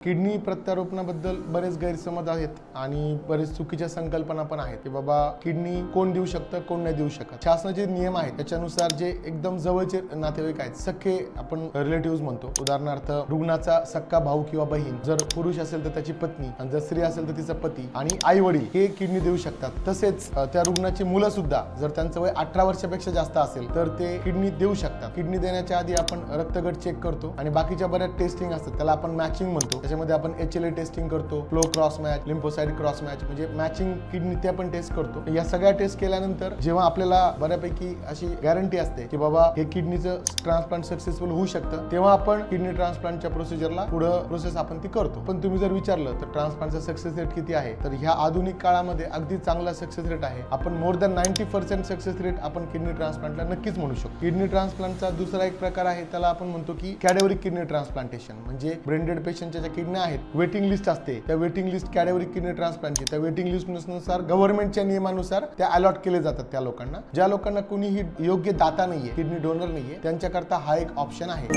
Kidney प्रत्यारोपणाबद्दल बरेच गैरसमज आहेत आणि बरेच चुकीच्या संकल्पना पण आहेत की बाबा किडनी कोण देऊ शकतं कोण नाही देऊ शकत. शासनाचे नियम आहेत त्याच्यानुसार जे एकदम जवळचे नातेवाईक आहेत, सख्खे आपण रिलेटिव्ह म्हणतो, उदाहरणार्थ रुग्णाचा सख्खा भाऊ किंवा बहीण, जर पुरुष असेल तर त्याची पत्नी आणि जर स्त्री असेल तर तिचा पती आणि आई वडील हे किडनी देऊ शकतात. तसेच त्या रुग्णाची मुलं सुद्धा जर त्यांचं वय 18 वर्षापेक्षा जास्त असेल तर ते किडनी देऊ शकतात. किडनी देण्याच्या आधी आपण रक्तगट चेक करतो आणि बाकीच्या बऱ्याच टेस्टिंग असतात, त्याला आपण मॅचिंग म्हणतो. त्याच्यामध्ये आपण HLA टेस्टिंग करतो, flow cross match, lymphocyte cross match, म्हणजे मॅचिंग किडनी ते आपण टेस्ट करतो. या सगळ्या टेस्ट केल्यानंतर जेव्हा आपल्याला बऱ्यापैकी अशी गॅरंटी असते की बाबा हे किडनीचं ट्रान्सप्लांट सक्सेसफुल होऊ शकतं, तेव्हा आपण किडनी ट्रान्सप्लांटच्या प्रोसिजरला पुढं प्रोसेस आपण ती करतो. पण तुम्ही जर विचारलं तर ट्रान्सप्लांटचा सक्सेस रेट किती आहे, तर ह्या आधुनिक काळामध्ये अगदी चांगला सक्सेस रेट आहे. आपण मोर दॅन 90% सक्सेस रेट आपण किडनी ट्रान्सप्लांटला नक्कीच म्हणू शकतो. किडनी ट्रान्सप्लांटचा दुसरा एक प्रकार आहे, त्याला आपण म्हणतो की कॅडेव्हरिक किडनी ट्रान्सप्लांटेशन. म्हणजे ब्रेनडेड पेशंटच्या ज्या किडनी आहेत, वेटिंग लिस्ट असते, त्या वेटिंग लिस्ट कॅडेव्हरिक किडनी ट्रान्सप्लांटची, त्या वेटिंग लिस्टनुसार गव्हर्नमेंटच्या नियमानुसार त्या अलॉट केले जातात त्या लोकांना. ज्या लोकांना कुणीही योग्य दाता नाहीये, किडनी डोनर नाहीये, त्यांच्याकरता हा एक ऑप्शन आहे.